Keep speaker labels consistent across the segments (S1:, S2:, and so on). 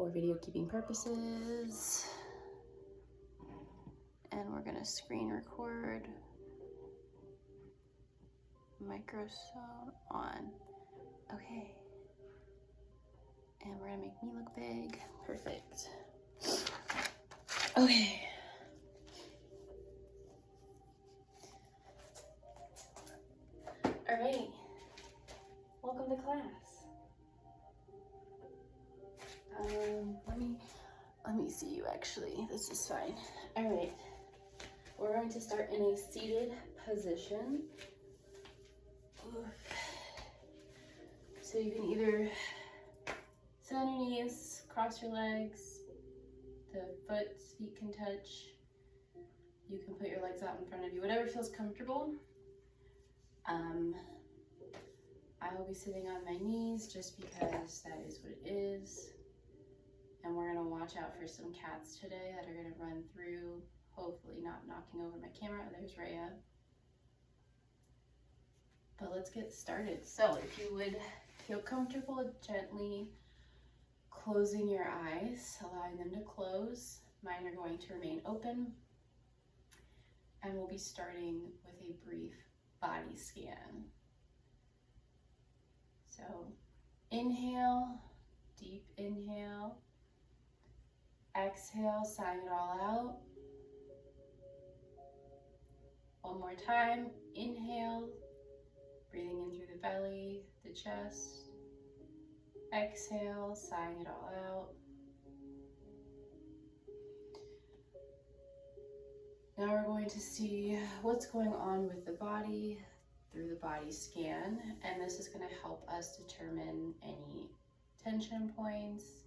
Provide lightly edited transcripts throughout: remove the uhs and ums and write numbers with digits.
S1: for video keeping purposes. And we're gonna screen record. Microphone on. Okay. And we're gonna make me look big. Perfect. Okay. All right. Welcome to class. Let me see you actually. This is fine. All right. We're going to start in a seated position. So you can either sit on your knees, cross your legs, the feet can touch. You can put your legs out in front of you, whatever feels comfortable. I will be sitting on my knees just because that is what it is. And we're gonna watch out for some cats today that are gonna run through, hopefully not knocking over my camera. There's Rhea. But let's get started. So if you would feel comfortable gently closing your eyes, allowing them to close. Mine are going to remain open. And we'll be starting with a brief body scan. So inhale, deep inhale. Exhale, sign it all out. One more time, inhale, breathing in through the belly, the chest. Exhale, sighing it all out. Now we're going to see what's going on with the body through the body scan, and this is going to help us determine any tension points,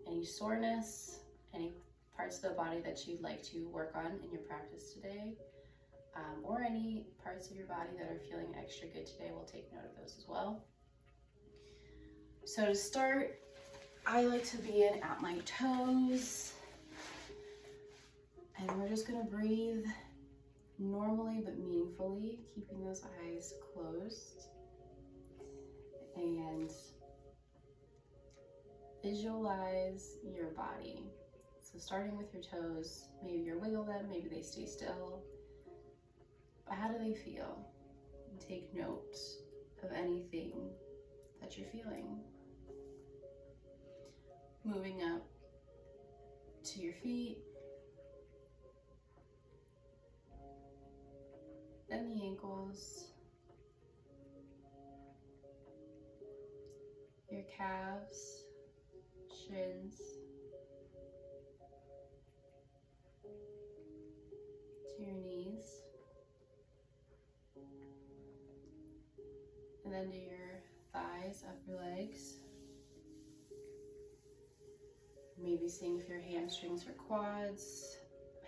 S1: any soreness, any parts of the body that you'd like to work on in your practice today, or any parts of your body that are feeling extra good today. We'll take note of those as well. So to start, I like to begin at my toes, and we're just gonna breathe normally but meaningfully, keeping those eyes closed, and visualize your body. So starting with your toes, maybe you wiggle them, maybe they stay still, but how do they feel? And take note of anything that you're feeling. Moving up to your feet, then the ankles, your calves, shins, to your knees, and then to your thighs, upper legs. Maybe seeing if your hamstrings or quads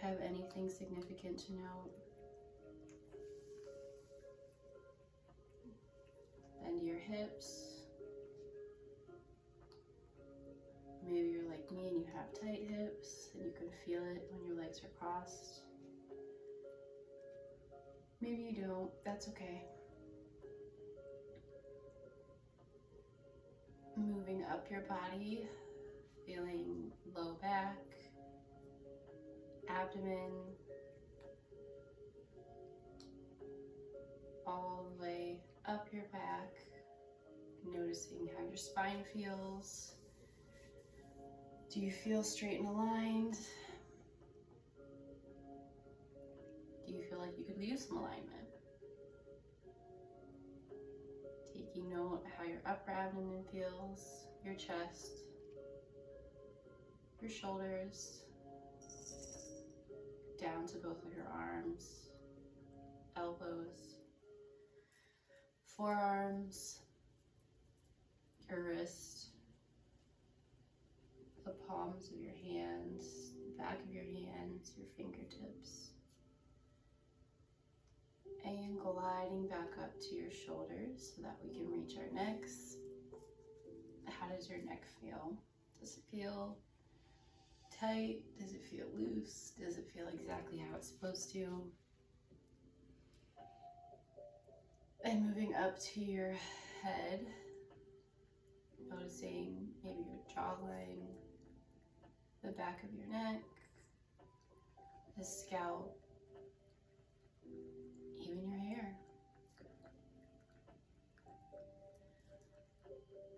S1: have anything significant to note. Then to your hips. Maybe you're like me and you have tight hips and you can feel it when your legs are crossed. Maybe you don't, that's okay. Moving up your body, feeling low back, abdomen, all the way up your back, noticing how your spine feels. Do you feel straight and aligned? Do you feel like you could use some alignment? Taking note how your upper abdomen feels, your chest, your shoulders, down to both of your arms, elbows, forearms, your wrist, the palms of your hands, the back of your hands, your fingertips, and gliding back up to your shoulders so that we can reach our necks. How does your neck feel? Does it feel tight? Does it feel loose? Does it feel exactly how it's supposed to? And moving up to your head, noticing maybe your jawline, the back of your neck, the scalp, even your hair.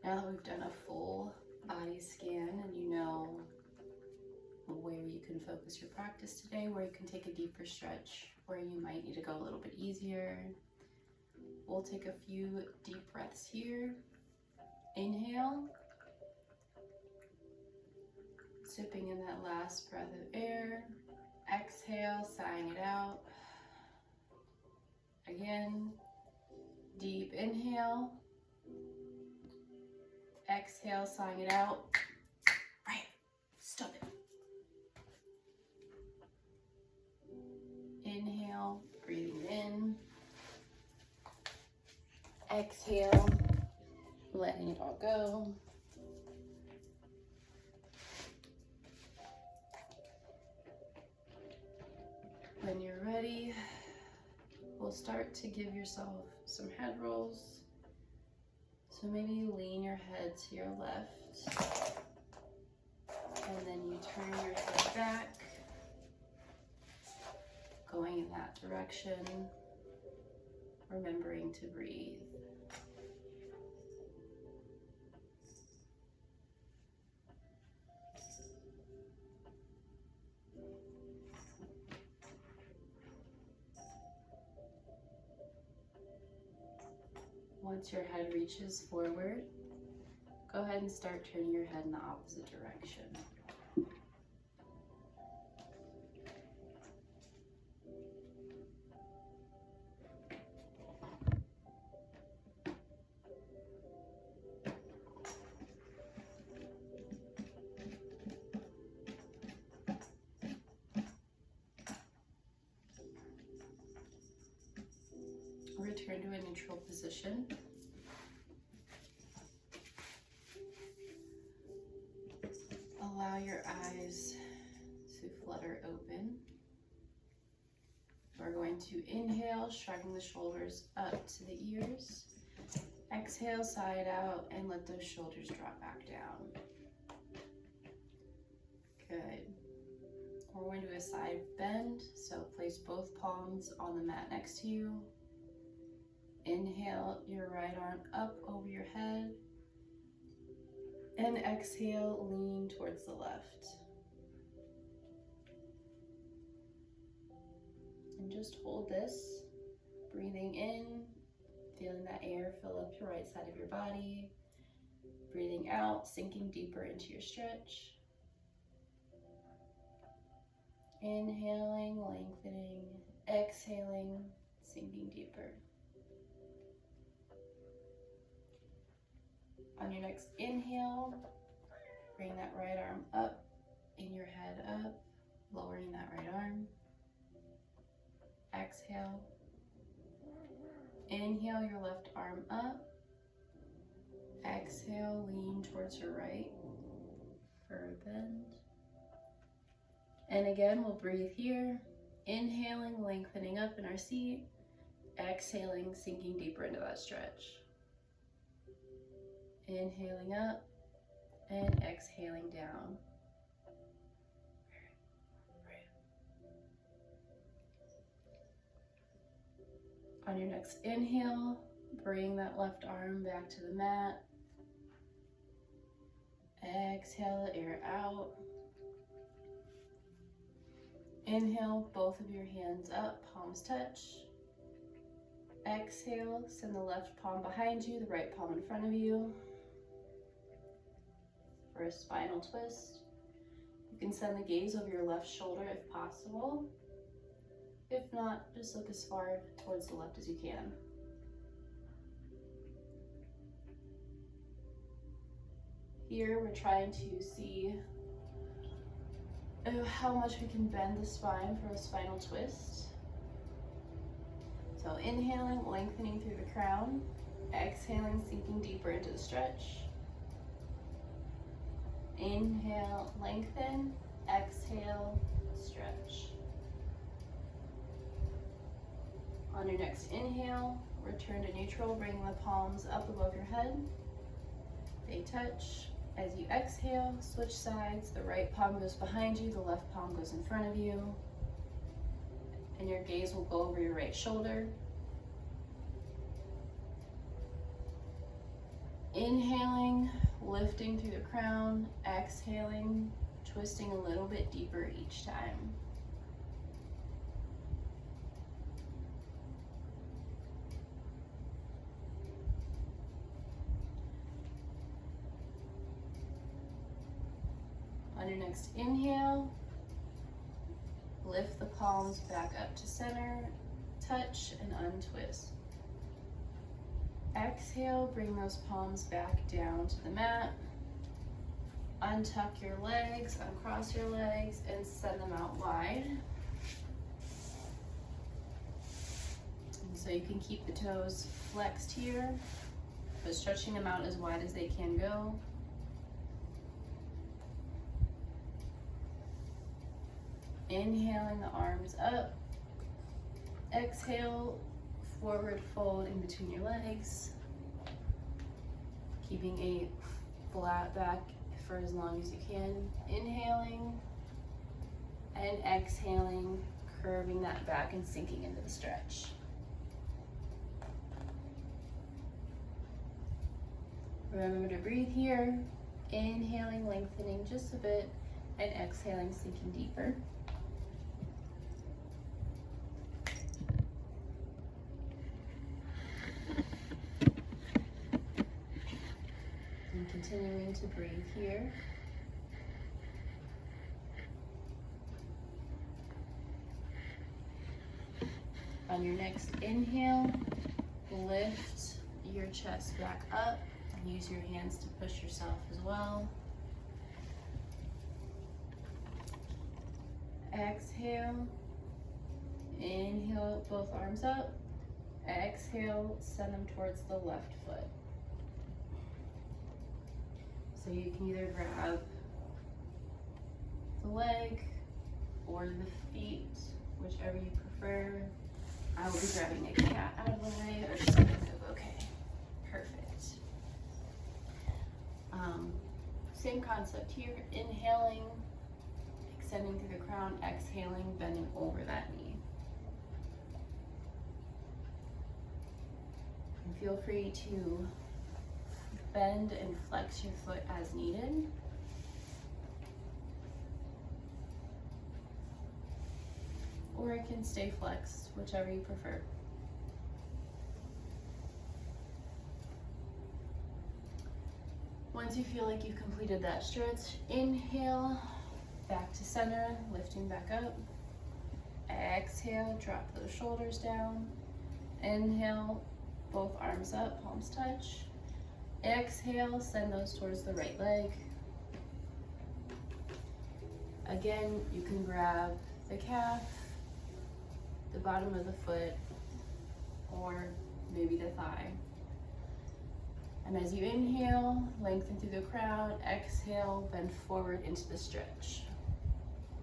S1: Now that we've done a full body scan and you know where you can focus your practice today, where you can take a deeper stretch, where you might need to go a little bit easier, we'll take a few deep breaths here. Inhale, sipping in that last breath of air. Exhale, sighing it out. Again, deep inhale. Exhale, sighing it out. Right, stop it. Inhale, breathing in. Exhale, letting it all go. When you're ready, we'll start to give yourself some head rolls. So maybe lean your head to your left, and then you turn your head back, going in that direction, remembering to breathe. Once your head reaches forward, go ahead and start turning your head in the opposite direction. Return to a neutral position. Allow your eyes to flutter open. We're going to inhale, shrugging the shoulders up to the ears. Exhale, side out, and let those shoulders drop back down. Good. We're going to do a side bend, so place both palms on the mat next to you. Inhale your right arm up over your head, and exhale, lean towards the left. And just hold this, breathing in, feeling that air fill up your right side of your body. Breathing out, sinking deeper into your stretch. Inhaling, lengthening, exhaling, sinking deeper. On your next inhale, bring that right arm up, in your head up, lowering that right arm. Exhale. Inhale your left arm up. Exhale, lean towards your right for a bend. And again, we'll breathe here. Inhaling, lengthening up in our seat. Exhaling, sinking deeper into that stretch. Inhaling up and exhaling down. On your next inhale, bring that left arm back to the mat. Exhale the air out. Inhale, both of your hands up, palms touch. Exhale, send the left palm behind you, the right palm in front of you. For a spinal twist, you can send the gaze over your left shoulder if possible. If not, just look as far towards the left as you can. Here we're trying to see how much we can bend the spine for a spinal twist. So inhaling, lengthening through the crown. Exhaling, sinking deeper into the stretch. Inhale, lengthen. Exhale, stretch. On your next inhale, return to neutral, bringing the palms up above your head. They touch. As you exhale, switch sides. The right palm goes behind you, the left palm goes in front of you, and your gaze will go over your right shoulder. Inhaling, lifting through the crown, exhaling, twisting a little bit deeper each time. On your next inhale, lift the palms back up to center, touch and untwist. Exhale, bring those palms back down to the mat. Untuck your legs, uncross your legs, and send them out wide. And so you can keep the toes flexed here, but stretching them out as wide as they can go. Inhaling the arms up. Exhale, forward fold in between your legs. Keeping a flat back for as long as you can. Inhaling and exhaling, curving that back and sinking into the stretch. Remember to breathe here. Inhaling, lengthening just a bit, and exhaling, sinking deeper. And continuing to breathe here. On your next inhale, lift your chest back up. Use your hands to push yourself as well. Exhale. Inhale, both arms up. Exhale, send them towards the left foot. So you can either grab the leg or the feet, whichever you prefer. I will be grabbing a cat out of the way or just gonna go, okay, perfect. Same concept here, inhaling, extending through the crown, exhaling, bending over that knee. And feel free to bend and flex your foot as needed. Or it can stay flexed, whichever you prefer. Once you feel like you've completed that stretch, inhale, back to center, lifting back up. Exhale, drop those shoulders down. Inhale, both arms up, palms touch. Exhale, send those towards the right leg. Again, you can grab the calf, the bottom of the foot, or maybe the thigh. And as you inhale, lengthen through the crown. Exhale, bend forward into the stretch.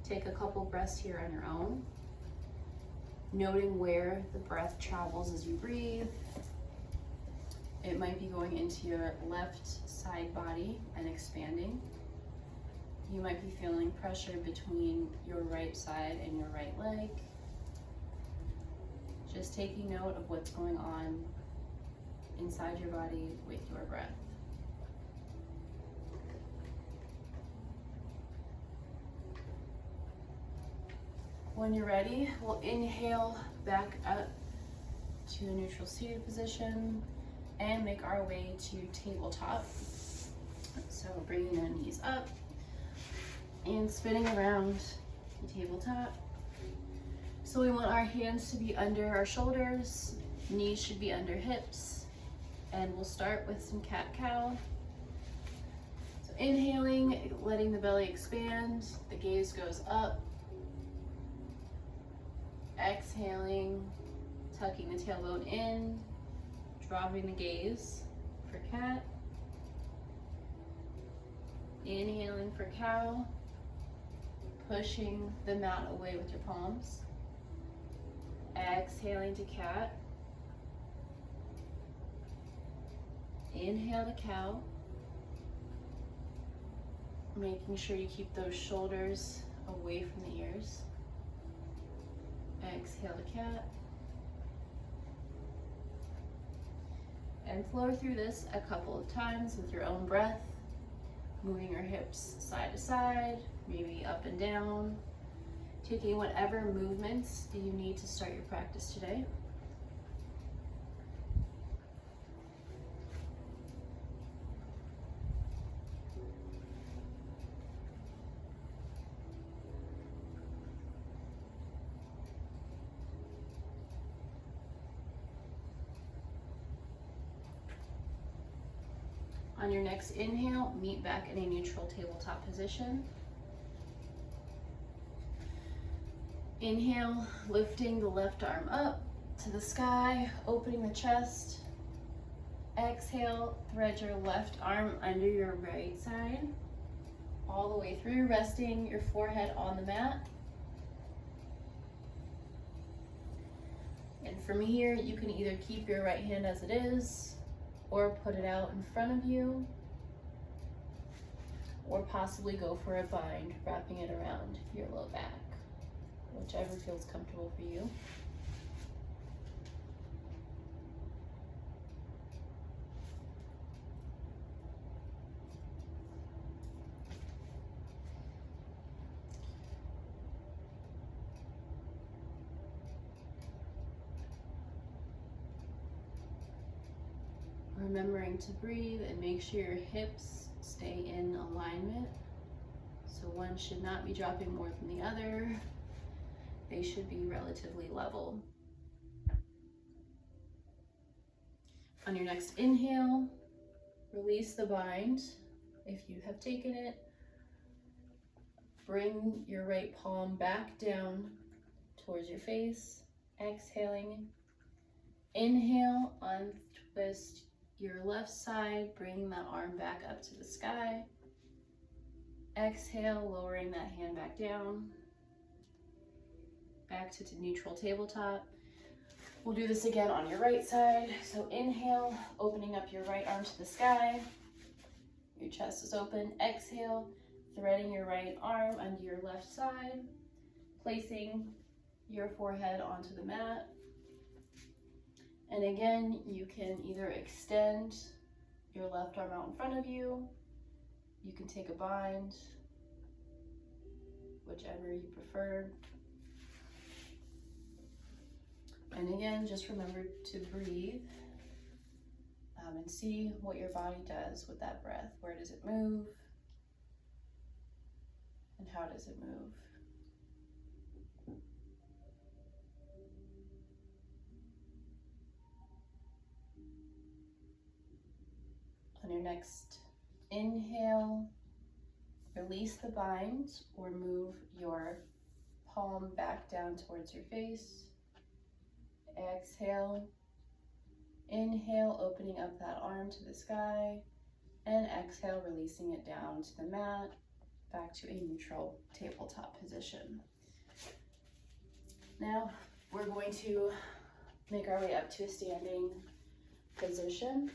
S1: Take a couple breaths here on your own, noting where the breath travels as you breathe. It might be going into your left side body and expanding. You might be feeling pressure between your right side and your right leg. Just taking note of what's going on inside your body with your breath. When you're ready, we'll inhale back up to a neutral seated position and make our way to tabletop. So bringing the knees up and spinning around the tabletop. So we want our hands to be under our shoulders, knees should be under hips. And we'll start with some cat-cow. So inhaling, letting the belly expand, the gaze goes up. Exhaling, tucking the tailbone in, dropping the gaze for cat. Inhaling for cow, pushing the mat away with your palms. Exhaling to cat. Inhale to cow. Making sure you keep those shoulders away from the ears. Exhale to cat. And flow through this a couple of times with your own breath, moving your hips side to side, maybe up and down, taking whatever movements you need to start your practice today. On your next inhale, meet back in a neutral tabletop position. Inhale, lifting the left arm up to the sky, opening the chest. Exhale, thread your left arm under your right side, all the way through, resting your forehead on the mat. And from here, you can either keep your right hand as it is, or put it out in front of you, or possibly go for a bind, wrapping it around your low back, whichever feels comfortable for you. Remembering to breathe and make sure your hips stay in alignment. So one should not be dropping more than the other. They should be relatively level. On your next inhale, release the bind if you have taken it. Bring your right palm back down towards your face. Exhaling. Inhale, untwist your left side, bringing that arm back up to the sky. Exhale, lowering that hand back down. Back to neutral tabletop. We'll do this again on your right side. So inhale, opening up your right arm to the sky. Your chest is open. Exhale, threading your right arm under your left side, placing your forehead onto the mat. And again, you can either extend your left arm out in front of you, you can take a bind, whichever you prefer. And again, just remember to breathe and see what your body does with that breath. Where does it move? And how does it move? On your next inhale, release the bind or move your palm back down towards your face. Exhale. Inhale, opening up that arm to the sky. And exhale, releasing it down to the mat, back to a neutral tabletop position. Now, we're going to make our way up to a standing position.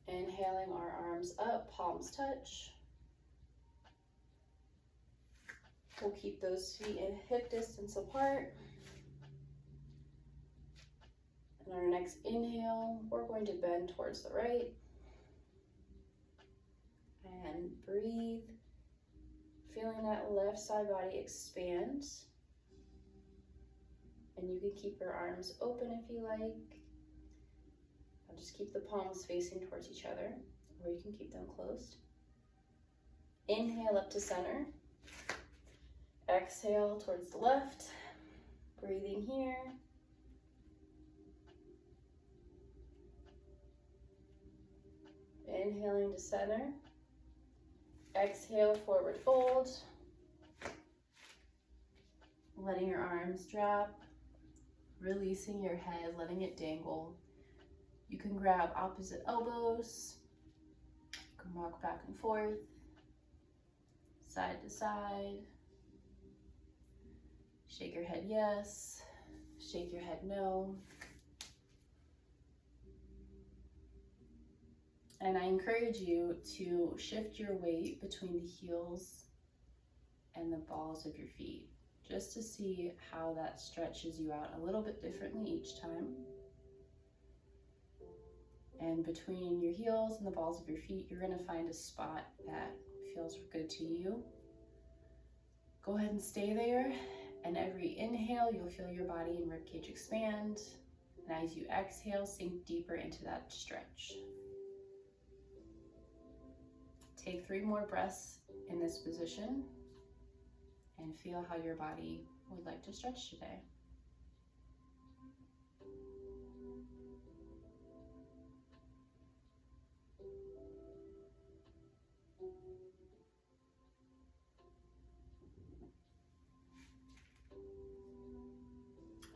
S1: Inhaling our arms up, palms touch. We'll keep those feet in hip distance apart. And our next inhale, we're going to bend towards the right. And breathe, feeling that left side body expand. And you can keep your arms open if you like. I'll just keep the palms facing towards each other, or you can keep them closed. Inhale up to center. Exhale towards the left. Breathing here. Inhaling to center. Exhale, forward fold. Letting your arms drop. Releasing your head, letting it dangle. You can grab opposite elbows. You can rock back and forth. Side to side. Shake your head yes. Shake your head no. And I encourage you to shift your weight between the heels and the balls of your feet, just to see how that stretches you out a little bit differently each time. And between your heels and the balls of your feet, you're gonna find a spot that feels good to you. Go ahead and stay there. And every inhale, you'll feel your body and ribcage expand. And as you exhale, sink deeper into that stretch. Take 3 more breaths in this position and feel how your body would like to stretch today.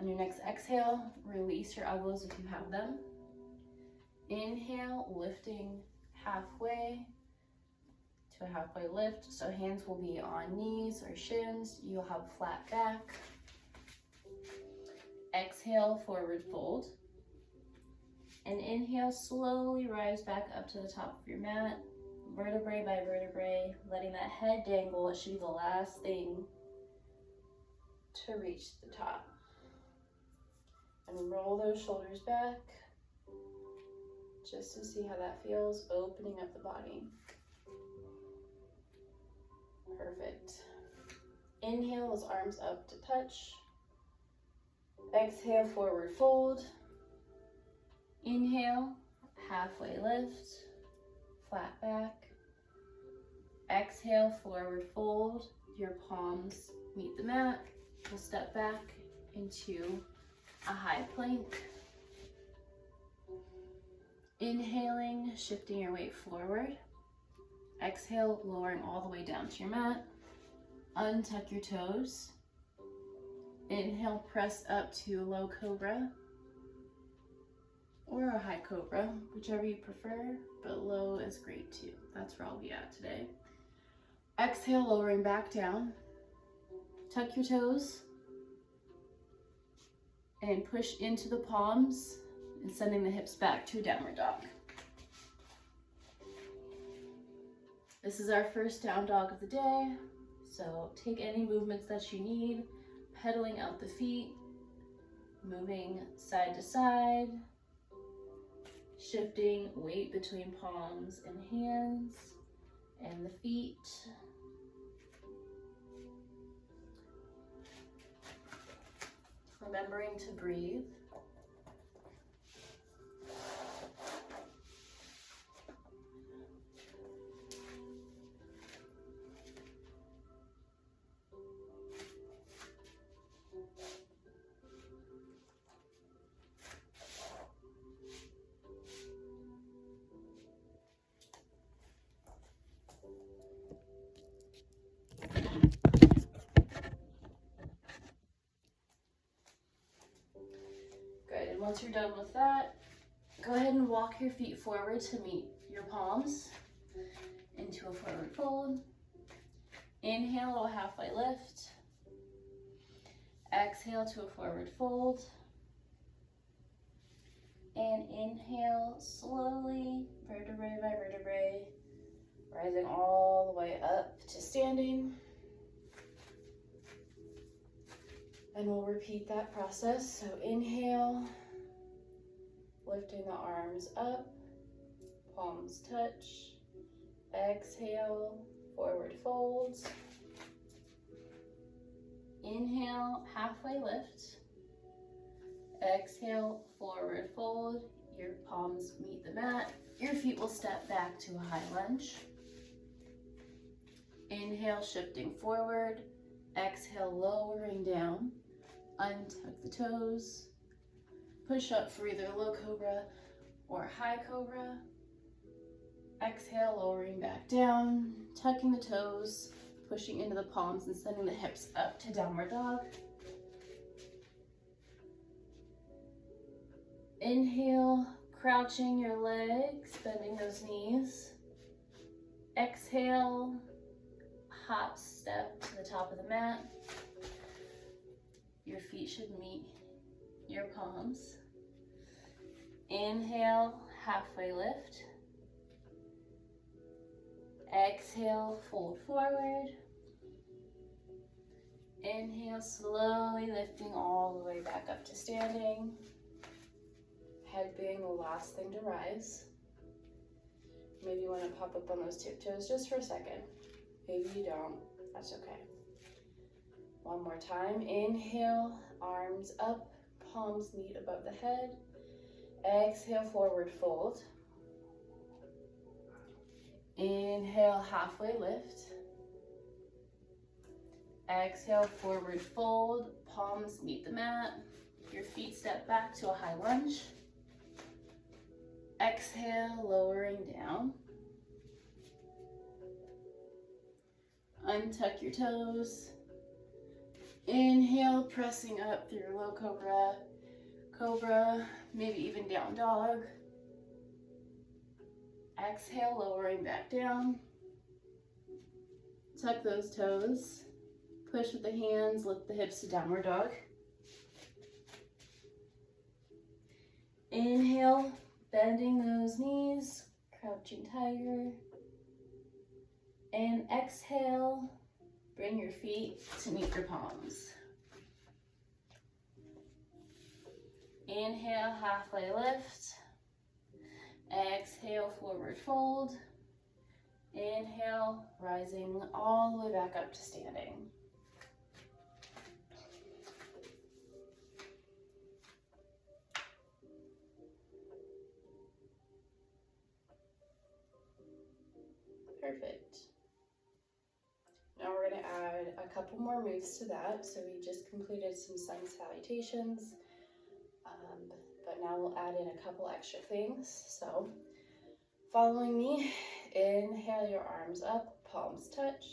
S1: On your next exhale, release your elbows if you have them. Inhale, lifting halfway to a halfway lift. So hands will be on knees or shins. You'll have a flat back. Exhale, forward fold. And inhale, slowly rise back up to the top of your mat, vertebrae by vertebrae, letting that head dangle. It should be the last thing to reach the top. And roll those shoulders back, just to see how that feels, opening up the body. Perfect. Inhale, those arms up to touch. Exhale, forward fold. Inhale, halfway lift, flat back. Exhale, forward fold. Your palms meet the mat. We'll step back into a high plank. Inhaling, shifting your weight forward. Exhale, lowering all the way down to your mat. Untuck your toes. Inhale, press up to a low cobra or a high cobra, whichever you prefer, but low is great too. That's where I'll be at today. Exhale, lowering back down. Tuck your toes and push into the palms and sending the hips back to a downward dog. This is our first down dog of the day, so take any movements that you need, pedaling out the feet, moving side to side, shifting weight between palms and hands and the feet. Remembering to breathe. Good, and once you're done with that, go ahead and walk your feet forward to meet your palms into a forward fold. Inhale, little halfway lift. Exhale to a forward fold. And inhale, slowly, vertebrae by vertebrae, rising all the way up to standing. And we'll repeat that process. So inhale, lifting the arms up, palms touch. Exhale, forward folds. Inhale, halfway lift. Exhale, forward fold. Your palms meet the mat. Your feet will step back to a high lunge. Inhale, shifting forward. Exhale, lowering down. Untuck the toes. Push up for either low cobra or high cobra. Exhale, lowering back down, tucking the toes, pushing into the palms and sending the hips up to downward dog. Inhale, crouching your legs, bending those knees. Exhale, hop step to the top of the mat. Your feet should meet your palms. Inhale, halfway lift. Exhale, fold forward. Inhale, slowly lifting all the way back up to standing. Head being the last thing to rise. Maybe you want to pop up on those tiptoes just for a second. Maybe you don't, that's okay. One more time, inhale, arms up, palms meet above the head. Exhale, forward fold. Inhale, halfway lift. Exhale, forward fold, palms meet the mat. Your feet step back to a high lunge. Exhale, lowering down. Untuck your toes. Inhale, pressing up through low cobra, cobra, maybe even down dog. Exhale, lowering back down. Tuck those toes. Push with the hands, lift the hips to downward dog. Inhale, bending those knees, crouching tiger. And exhale, bring your feet to meet your palms. Inhale, halfway lift. Exhale, forward fold. Inhale, rising all the way back up to standing. Perfect. Now we're going to add a couple more moves to that. So we just completed some sun salutations, but now we'll add in a couple extra things. So following me, inhale your arms up, palms touch.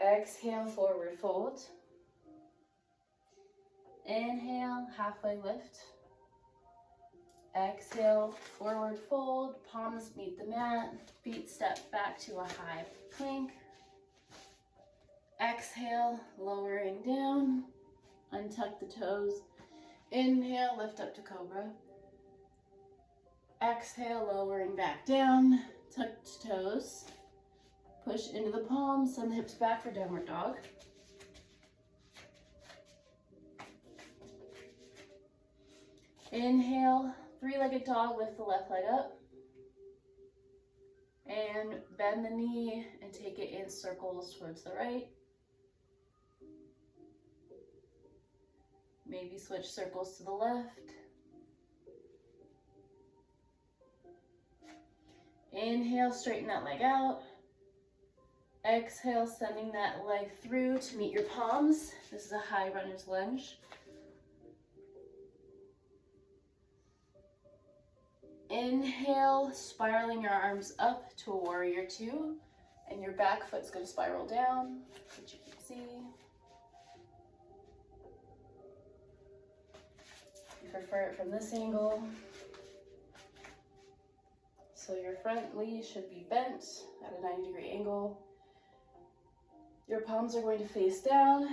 S1: Exhale, forward fold. Inhale, halfway lift. Exhale, forward fold, palms meet the mat, feet step back to a high plank. Exhale, lowering down, untuck the toes. Inhale, lift up to cobra. Exhale, lowering back down, tucked toes. Push into the palms, send the hips back for downward dog. Inhale, three-legged dog, lift the left leg up. And bend the knee and take it in circles towards the right. Maybe switch circles to the left. Inhale, straighten that leg out. Exhale, sending that leg through to meet your palms. This is a high runner's lunge. Inhale, spiraling your arms up to a warrior two, and your back foot's going to spiral down, which you can see. You prefer it from this angle. So your front knee should be bent at a 90-degree angle. Your palms are going to face down.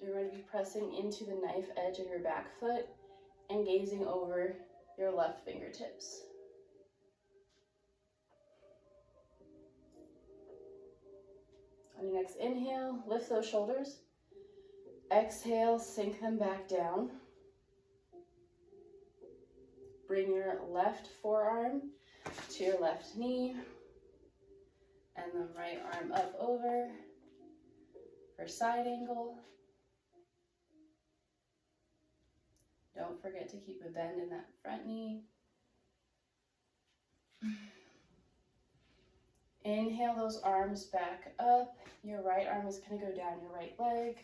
S1: You're going to be pressing into the knife edge of your back foot and gazing over your left fingertips. On your next inhale, lift those shoulders. Exhale, sink them back down. Bring your left forearm to your left knee and the right arm up over for side angle. Don't forget to keep a bend in that front knee. Inhale those arms back up. Your right arm is going to go down your right leg.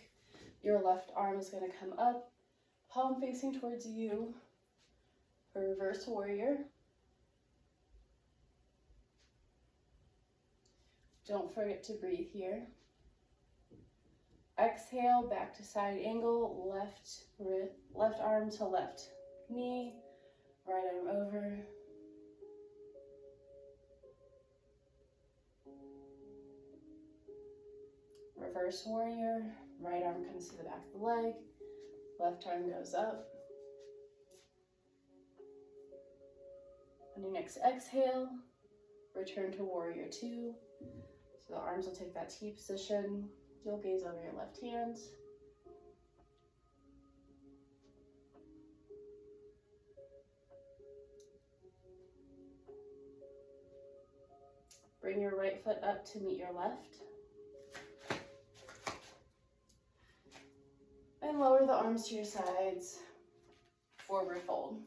S1: Your left arm is going to come up, palm facing towards you for reverse warrior. Don't forget to breathe here. Exhale, back to side angle, left arm to left knee, right arm over. Reverse warrior, right arm comes to the back of the leg, left arm goes up. On your next exhale, Return to warrior two. So the arms will take that T position. You'll gaze over your left hand. Bring your right foot up to meet your left. And lower the arms to your sides. Forward fold.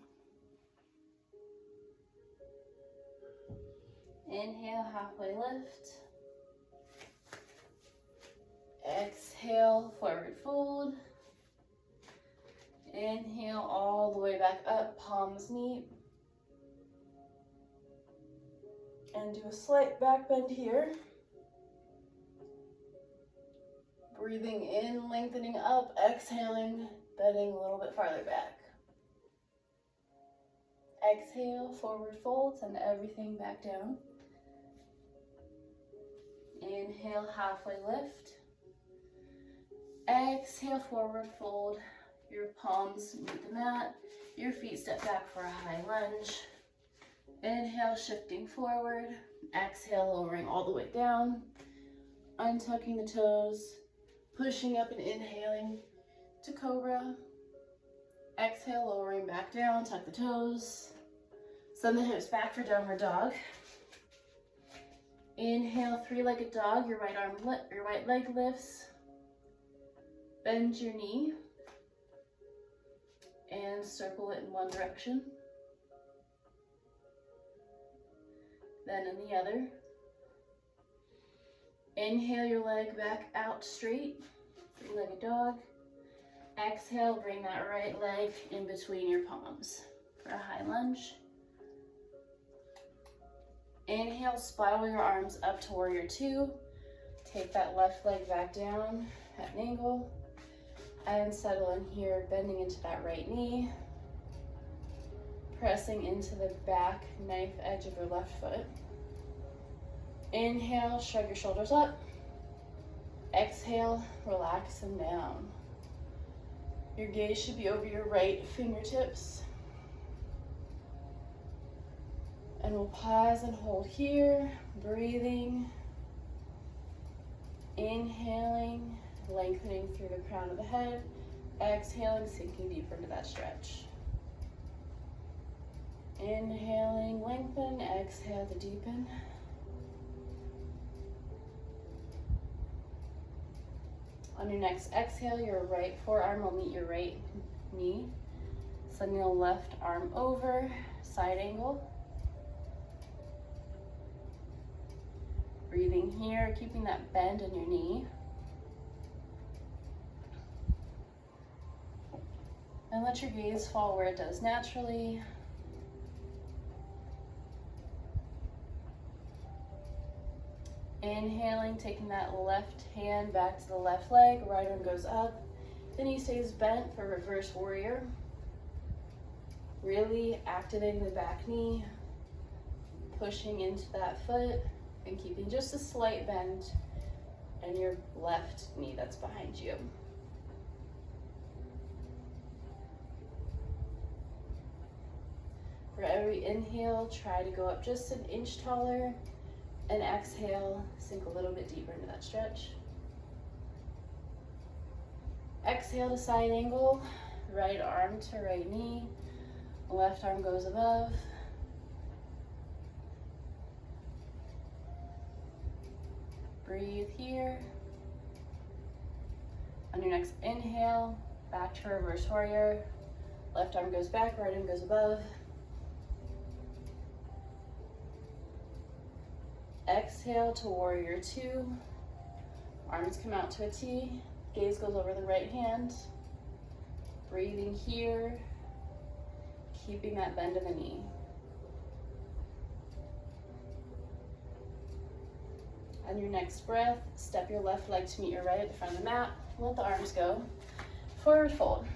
S1: Inhale, halfway lift. Exhale, forward fold. Inhale all the way back up, palms meet. And do a slight back bend here. Breathing in, lengthening up, exhaling, bending a little bit farther back. Exhale, forward fold, send everything back down. Inhale, halfway lift. Exhale, forward fold. Your palms meet the mat. Your feet step back for a high lunge. Inhale, shifting forward. Exhale, lowering all the way down. Untucking the toes. Pushing up and inhaling to cobra. Exhale, lowering back down. Tuck the toes. Send the hips back for downward dog. Inhale, three-legged dog. Your right leg lifts. Bend your knee. And circle it in one direction. Then in the other. Inhale your leg back out straight, three-legged dog. Exhale, bring that right leg in between your palms for a high lunge. Inhale, spiral your arms up to warrior two. Take that left leg back down at an angle. And settle in here, bending into that right knee. Pressing into the back knife edge of your left foot. Inhale, shrug your shoulders up. Exhale, relax them down. Your gaze should be over your right fingertips. And we'll pause and hold here, breathing. Inhaling, lengthening through the crown of the head. Exhaling, sinking deeper into that stretch. Inhaling, lengthen. Exhale to deepen. On your next exhale, your right forearm will meet your right knee. Send your left arm over, side angle. Breathing here, keeping that bend in your knee. And let your gaze fall where it does naturally. Inhaling, taking that left hand back to the left leg, right arm goes up. The knee stays bent for reverse warrior. Really activating the back knee, pushing into that foot, and keeping just a slight bend in your left knee that's behind you. For every inhale, try to go up just an inch taller. And exhale, sink a little bit deeper into that stretch. Exhale to side angle, right arm to right knee, left arm goes above. Breathe here. On your next inhale, back to reverse warrior. Left arm goes back, right arm goes above. Exhale to warrior two. Arms come out to a T. Gaze goes over the right hand. Breathing here. Keeping that bend in the knee. On your next breath, step your left leg to meet your right at the front of the mat. Let the arms go. Forward fold.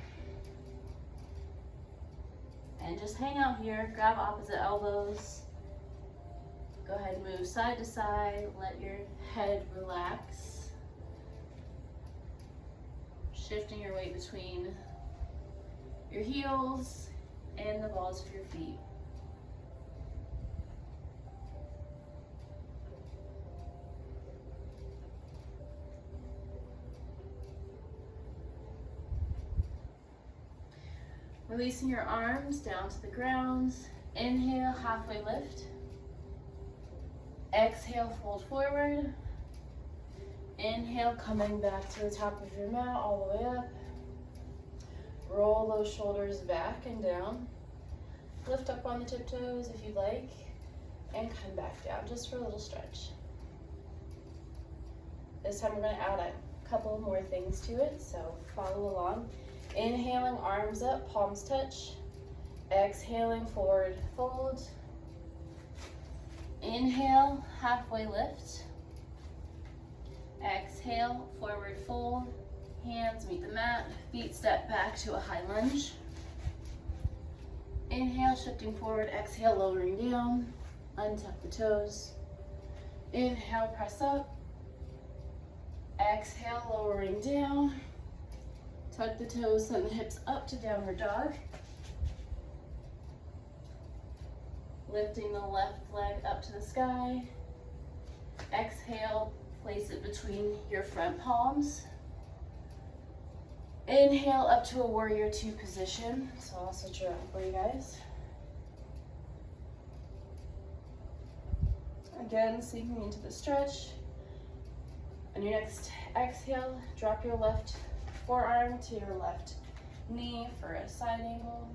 S1: And just hang out here. Grab opposite elbows. Go ahead and move side to side. Let your head relax. Shifting your weight between your heels and the balls of your feet. Releasing your arms down to the ground. Inhale, halfway lift. Exhale, fold forward. Inhale, coming back to the top of your mat, all the way up. Roll those shoulders back and down. Lift up on the tiptoes if you'd like, and come back down just for a little stretch. This time we're going to add a couple more things to it, so follow along. Inhaling, arms up, palms touch. Exhaling, forward fold. Inhale, halfway lift. Exhale, forward fold. Hands meet the mat, feet step back to a high lunge. Inhale, shifting forward. Exhale, lowering down. Untuck the toes. Inhale, press up. Exhale, lowering down. Tuck the toes, send the hips up to downward dog. Lifting the left leg up to the sky. Exhale, place it between your front palms. Inhale up to a warrior two position. So I'll switch around for you guys. Again, sinking into the stretch. On your next exhale, drop your left forearm to your left knee for a side angle.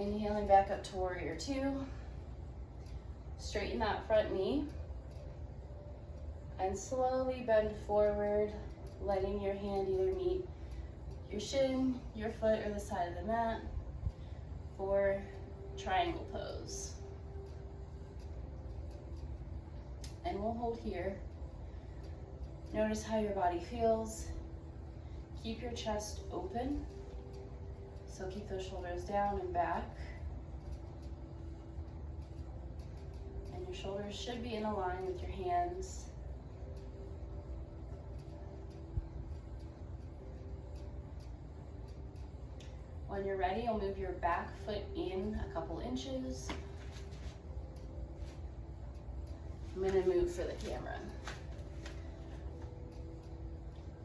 S1: Inhaling back up to warrior two. Straighten that front knee. And slowly bend forward, letting your hand either meet your shin, your foot, or the side of the mat for triangle pose. And we'll hold here. Notice how your body feels. Keep your chest open. So keep those shoulders down and back. And your shoulders should be in a line with your hands. When you're ready, you'll move your back foot in a couple inches. I'm gonna move for the camera.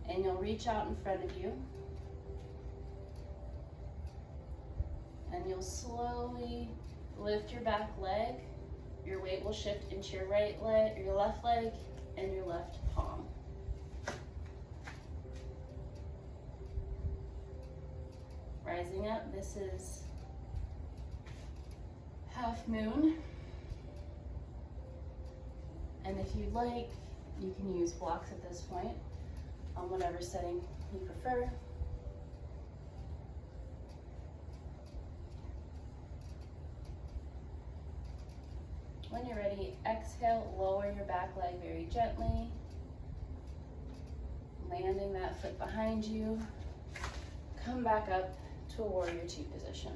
S1: And you'll reach out in front of you. And you'll slowly lift your back leg. Your weight will shift into your right leg, your left leg, and your left palm. Rising up, this is half moon. And if you'd like, you can use blocks at this point on whatever setting you prefer. When you're ready, exhale, lower your back leg very gently, landing that foot behind you. Come back up to a warrior two position.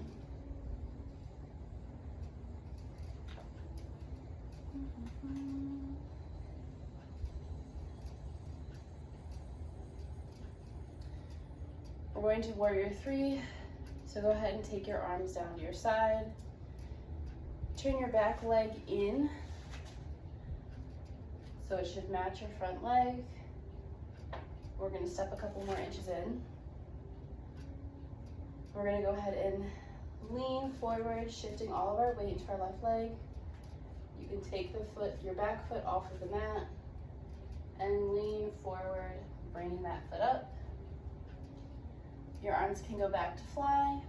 S1: We're going to warrior three, so go ahead and take your arms down to your side. Turn your back leg in, so it should match your front leg. We're going to step a couple more inches in. We're going to go ahead and lean forward, shifting all of our weight into our left leg. You can take your back foot off of the mat and lean forward, bringing that foot up. Your arms can go back to fly.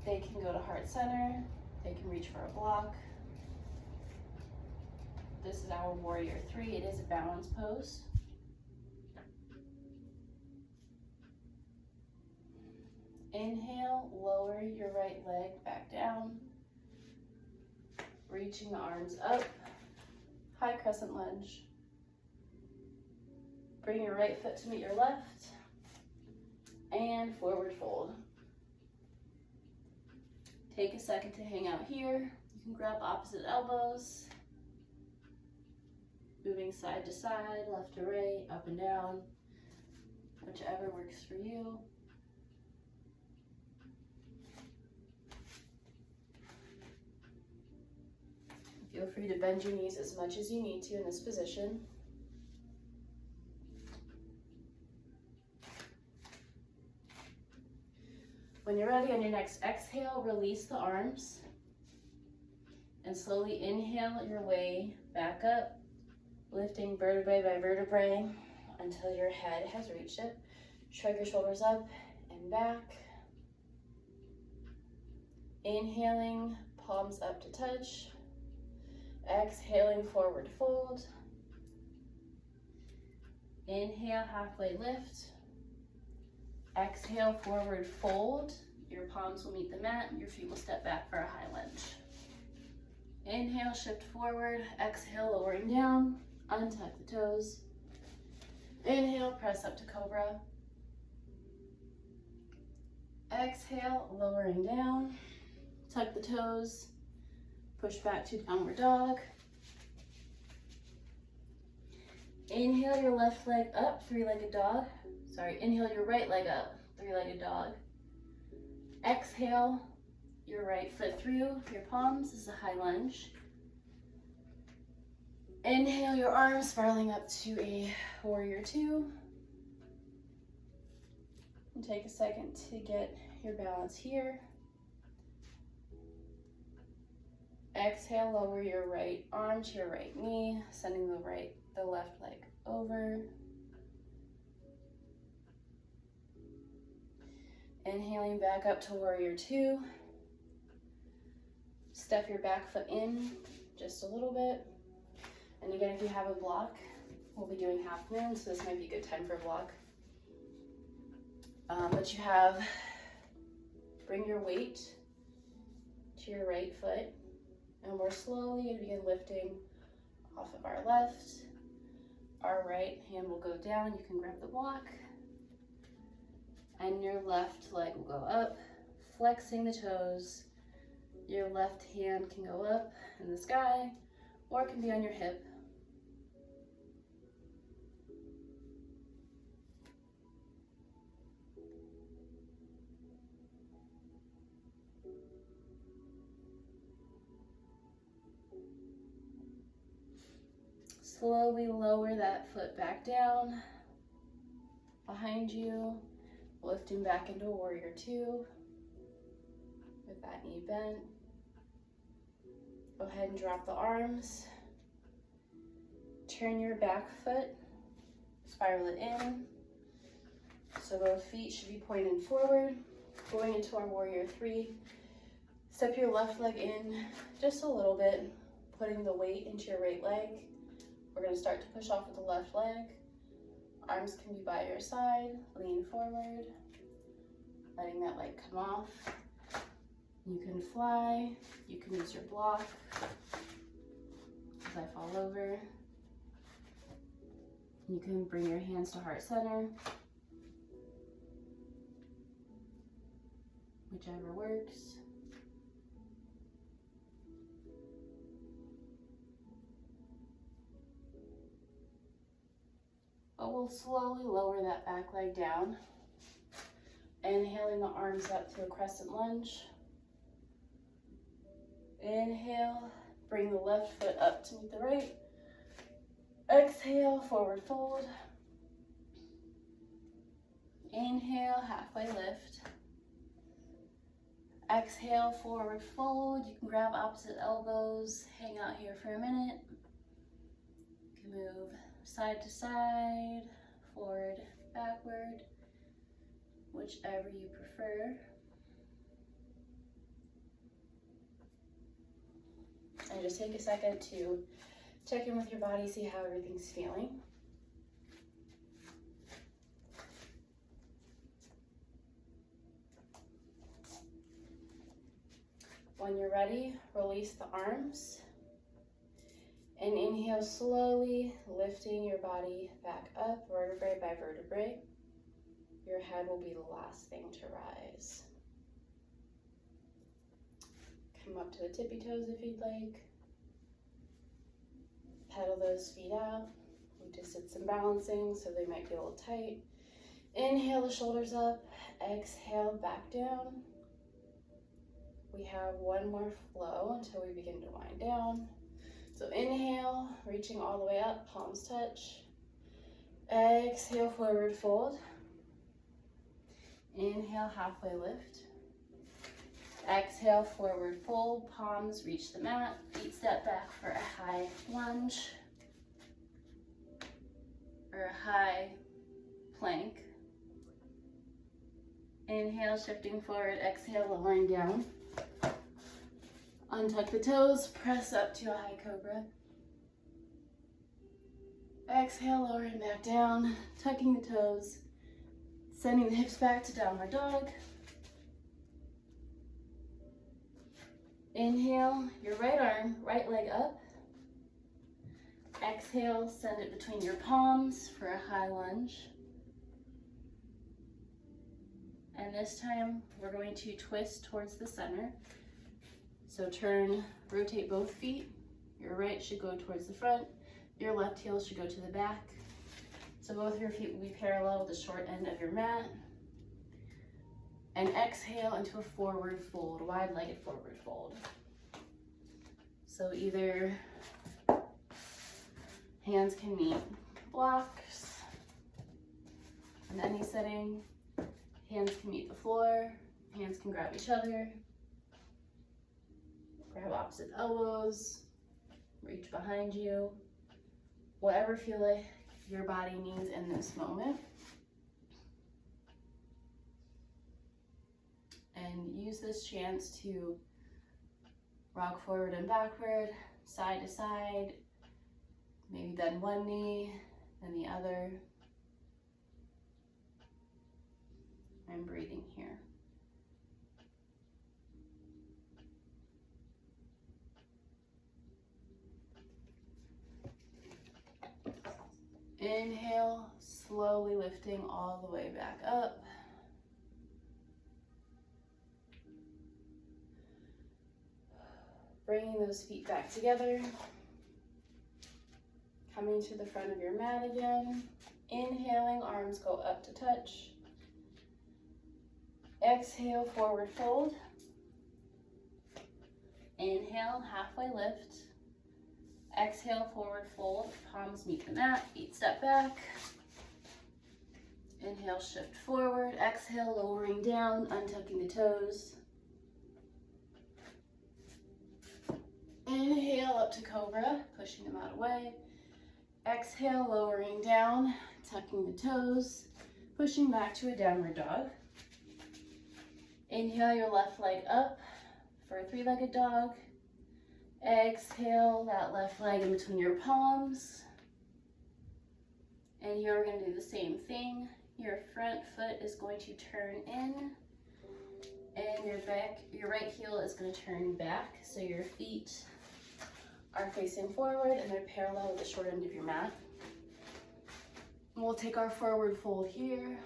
S1: They can go to heart center. They can reach for a block. This is our warrior three. It is a balance pose. Inhale, lower your right leg back down. Reaching the arms up. High crescent lunge. Bring your right foot to meet your left. And forward fold. Take a second to hang out here. You can grab opposite elbows. Moving side to side, left to right, up and down. Whichever works for you. If Feel free to bend your knees as much as you need to in this position. When you're ready, on your next exhale, release the arms and slowly inhale your way back up, lifting vertebrae by vertebrae until your head has reached it. Shrug your shoulders up and back. Inhaling, palms up to touch. Exhaling, forward fold. Inhale, halfway lift. Exhale, forward fold. Your palms will meet the mat. Your feet will step back for a high lunge. Inhale, shift forward. Exhale, lowering down. Untuck the toes. Inhale, press up to cobra. Exhale, lowering down. Tuck the toes. Push back to downward dog. Inhale your left leg up, three-legged dog. Inhale your right leg up, three-legged dog. Exhale your right foot through your palms. This is a high lunge. Inhale your arms spiraling up to a warrior two. And take a second to get your balance here. Exhale, lower your right arm to your right knee, sending the left leg over. Inhaling back up to warrior two. Step your back foot in just a little bit. And again, if you have a block, we'll be doing half moon, so this might be a good time for a block. But you have, bring your weight to your right foot. And we're slowly going to begin lifting off of our left. Our right hand will go down. You can grab the block. And your left leg will go up, flexing the toes. Your left hand can go up in the sky, or it can be on your hip. Slowly lower that foot back down behind you, lifting back into a warrior two with that knee bent. Go ahead and drop the arms. Turn your back foot, spiral it in. So both feet should be pointing forward. Going into our warrior three. Step your left leg in just a little bit, putting the weight into your right leg. We're going to start to push off with the left leg. Arms can be by your side. Lean forward, letting that leg come off. You can fly. You can use your block as I fall over. You can bring your hands to heart center, whichever works. But we'll slowly lower that back leg down. Inhaling the arms up to a crescent lunge. Inhale, bring the left foot up to meet the right. Exhale, forward fold. Inhale, halfway lift. Exhale, forward fold. You can grab opposite elbows, hang out here for a minute. You can move side to side, forward, backward, whichever you prefer. And just take a second to check in with your body, see how everything's feeling. When you're ready, release the arms. And inhale slowly, lifting your body back up, vertebrae by vertebrae. Your head will be the last thing to rise. Come up to the tippy toes if you'd like. Pedal those feet out. We just did some balancing, so they might be a little tight. Inhale the shoulders up, exhale back down. We have one more flow until we begin to wind down. So inhale, reaching all the way up, palms touch. Exhale, forward fold. Inhale, halfway lift. Exhale, forward fold, palms reach the mat, feet step back for a high lunge or a high plank. Inhale, shifting forward, exhale, lowering down. Untuck the toes, press up to a high cobra. Exhale, lowering back down, tucking the toes, sending the hips back to downward dog. Inhale, your right arm, right leg up. Exhale, send it between your palms for a high lunge. And this time, we're going to twist towards the center. So turn, rotate both feet. Your right should go towards the front. Your left heel should go to the back. So both your feet will be parallel with the short end of your mat. And exhale into a forward fold, wide-legged forward fold. So either hands can meet blocks in any setting. Hands can meet the floor. Hands can grab each other. Grab opposite elbows. Reach behind you. Whatever feel like your body needs in this moment. And use this chance to rock forward and backward, side to side, maybe bend one knee, then the other. I'm breathing here. Inhale, slowly lifting all the way back up. Bringing those feet back together. Coming to the front of your mat again. Inhaling, arms go up to touch. Exhale, forward fold. Inhale, halfway lift. Exhale, forward fold, palms meet the mat, feet step back. Inhale, shift forward. Exhale, lowering down, untucking the toes. Inhale, up to cobra, pushing the mat away. Exhale, lowering down, tucking the toes, pushing back to a downward dog. Inhale your left leg up for a three-legged dog. Exhale that left leg in between your palms. And here we're going to do the same thing. Your front foot is going to turn in, and your right heel is going to turn back. So your feet are facing forward and they're parallel with the short end of your mat. And we'll take our forward fold here.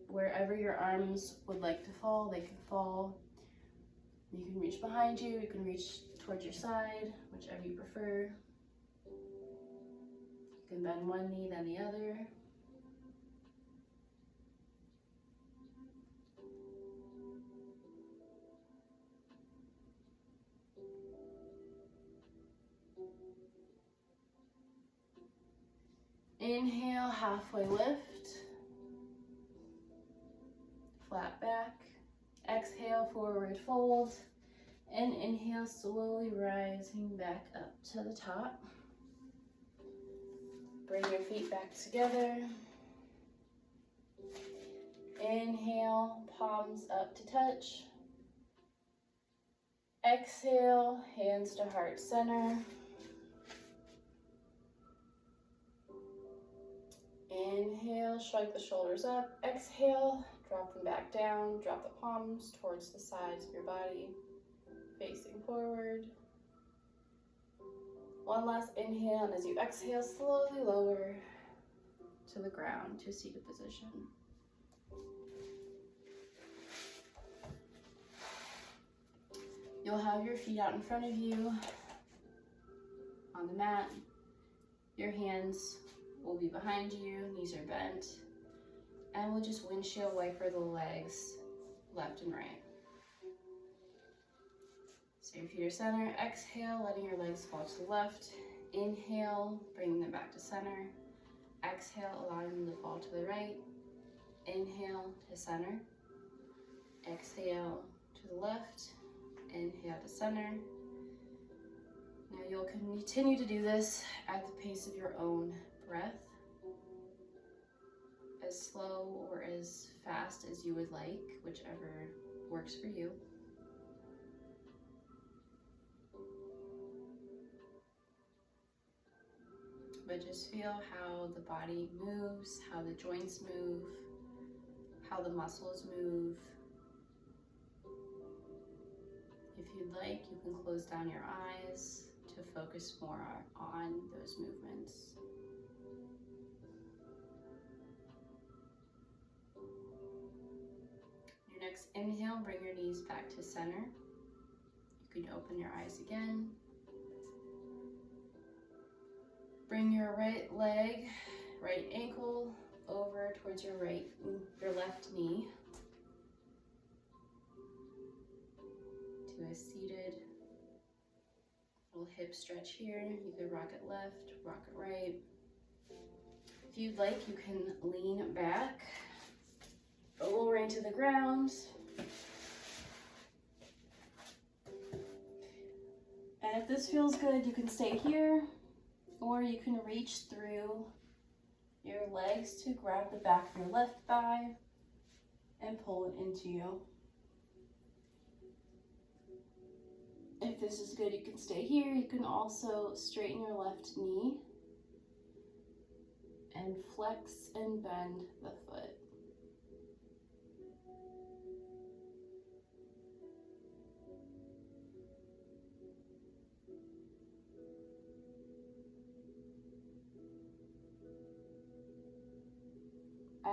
S1: Wherever your arms would like to fall, they can fall. You can reach behind you, you can reach towards your side, whichever you prefer. You can bend one knee, then the other. Inhale, halfway lift. Flat back. Exhale, forward fold. And inhale, slowly rising back up to the top. Bring your feet back together. Inhale, palms up to touch. Exhale, hands to heart center. Inhale, shrug the shoulders up. Exhale, drop them back down. Drop the palms towards the sides of your body, facing forward. One last inhale, and as you exhale, slowly lower to the ground, to a seated position. You'll have your feet out in front of you on the mat. Your hands will be behind you, knees are bent, and we'll just windshield wiper the legs left and right. So your feet are center. Exhale, letting your legs fall to the left. Inhale, bringing them back to center. Exhale, allowing them to fall to the right. Inhale to center. Exhale to the left. Inhale to center. Now you'll continue to do this at the pace of your own breath, as slow or as fast as you would like, whichever works for you. But just feel how the body moves, how the joints move, how the muscles move. If you'd like, you can close down your eyes to focus more on those movements. Your next inhale, bring your knees back to center. You can open your eyes again. Bring your right leg, right ankle over towards your left knee to a seated little hip stretch here. You could rock it left, rock it right. If you'd like, you can lean back, lowering to the ground. And if this feels good, you can stay here. Or you can reach through your legs to grab the back of your left thigh and pull it into you. If this is good, you can stay here. You can also straighten your left knee and flex and bend the foot.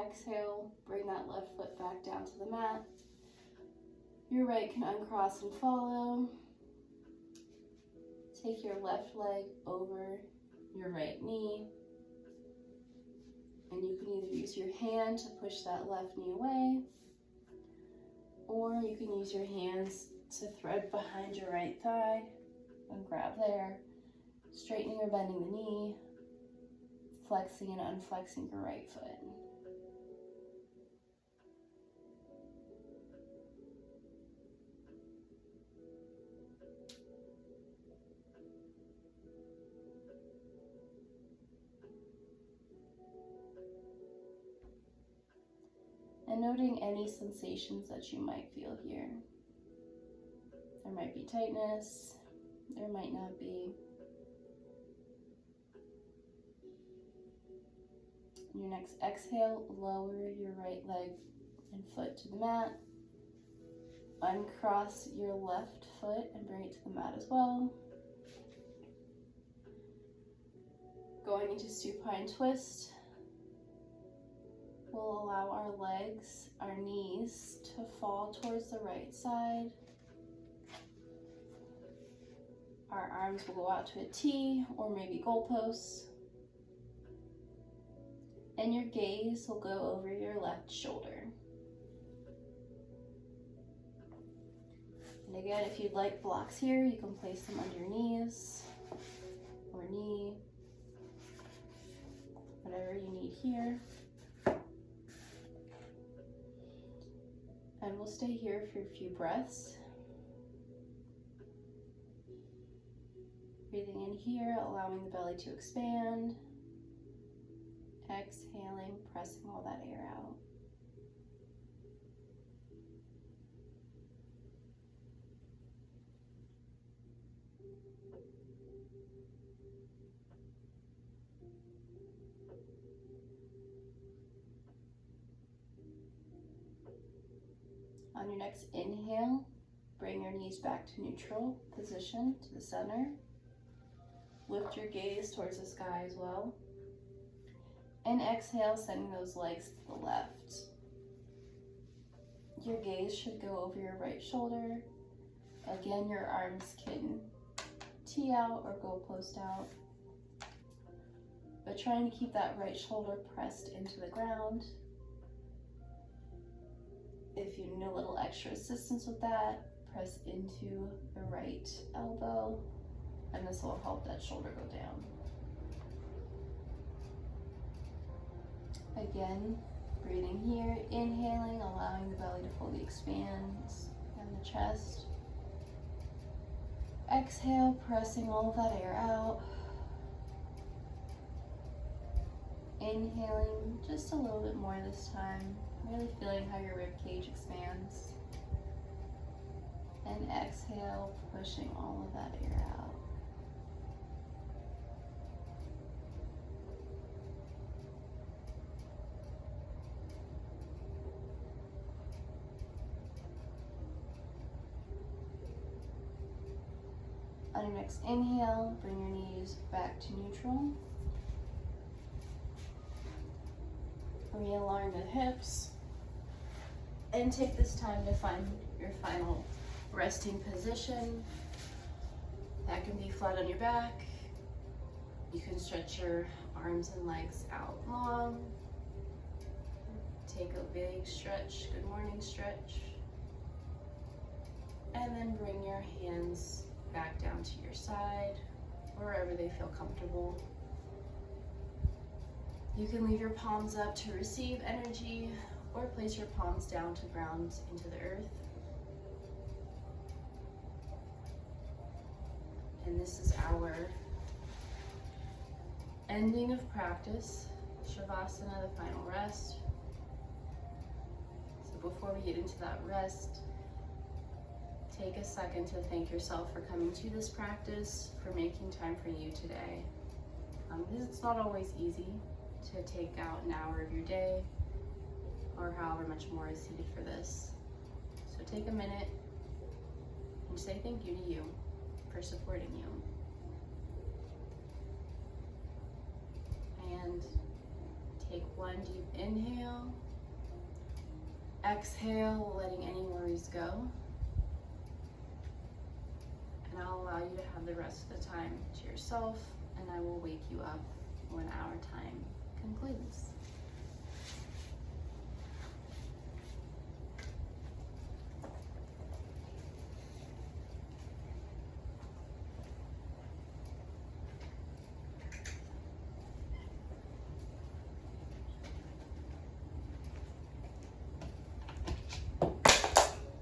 S1: Exhale, bring that left foot back down to the mat. Your right can uncross and follow. Take your left leg over your right knee. And you can either use your hand to push that left knee away, or you can use your hands to thread behind your right thigh and grab there, straightening or bending the knee, flexing and unflexing your right foot. And noting any sensations that you might feel here. There might be tightness, there might not be. In your next exhale, lower your right leg and foot to the mat. Uncross your left foot and bring it to the mat as well. Going into supine twist. We'll allow our legs, our knees to fall towards the right side. Our arms will go out to a T or maybe goalposts. And your gaze will go over your left shoulder. And again, if you'd like blocks here, you can place them under your knees or knee, whatever you need here. And we'll stay here for a few breaths. Breathing in here, allowing the belly to expand. Exhaling, pressing all that air out. On your next inhale, bring your knees back to neutral position, to the center. Lift your gaze towards the sky as well. And exhale, sending those legs to the left. Your gaze should go over your right shoulder. Again, your arms can tee out or go post out. But trying to keep that right shoulder pressed into the ground. If you need a little extra assistance with that, Press into the right elbow, and this will help that shoulder go down. Again, breathing here, inhaling, allowing the belly to fully expand and the chest. Exhale, pressing all of that air out. Inhaling just a little bit more this time, really feeling how your rib cage expands. And exhale, pushing all of that air out. On your next inhale, bring your knees back to neutral. Realign the hips. And take this time to find your final resting position. That can be flat on your back. You can stretch your arms and legs out long. Take a big stretch, good morning stretch. And then bring your hands back down to your side, wherever they feel comfortable. You can leave your palms up to receive energy, or place your palms down to ground into the earth. And this is our ending of practice, Shavasana, the final rest. So before we get into that rest, take a second to thank yourself for coming to this practice, for making time for you today. It's not always easy to take out an hour of your day, or however much more is needed for this. So take a minute and say thank you to you for supporting you. And take one deep inhale. Exhale, letting any worries go. And I'll allow you to have the rest of the time to yourself, and I will wake you up when our time concludes.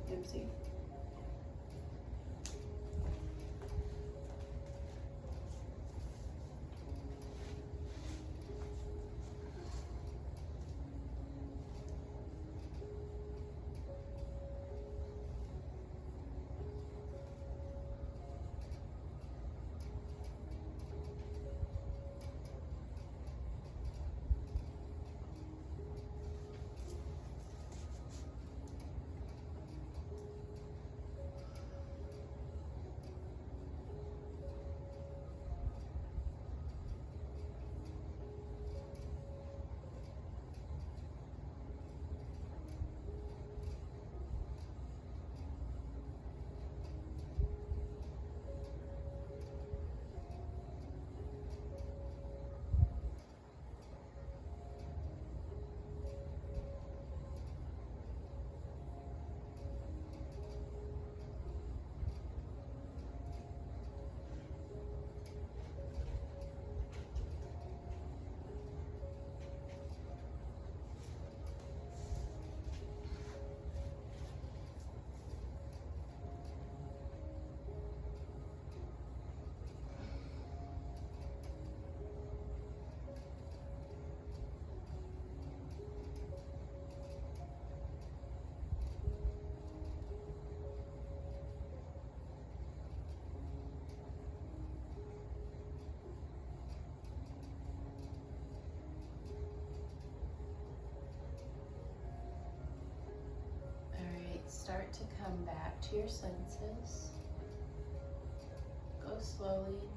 S1: Oopsie. Start to come back to your senses. Go slowly.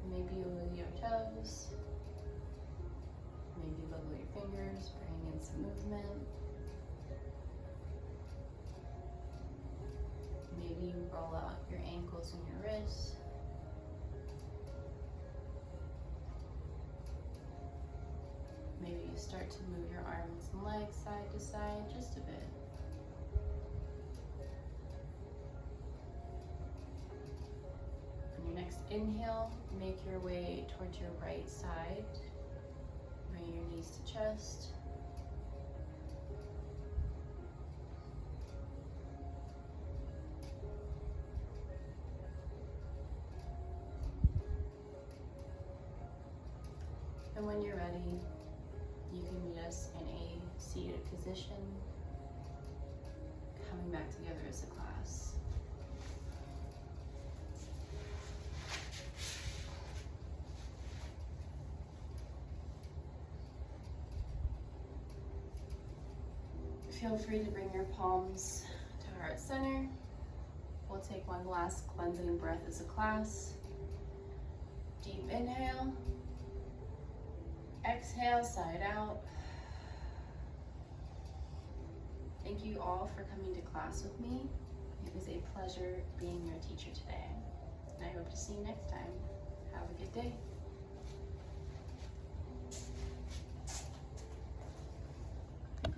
S1: Maybe you wiggle your toes. Maybe wiggle your fingers, bring in some movement. Maybe you roll out your ankles and your wrists. Maybe you start to move your arms and legs side to side just a bit. next inhale, make your way towards your right side. Bring your knees to chest. And when you're ready, you can meet us in a seated position, coming back together as a class. Feel free to bring your palms to heart center. We'll take one last cleansing breath as a class. Deep inhale. Exhale, side out. Thank you all for coming to class with me. It was a pleasure being your teacher today. And I hope to see you next time. Have a good day.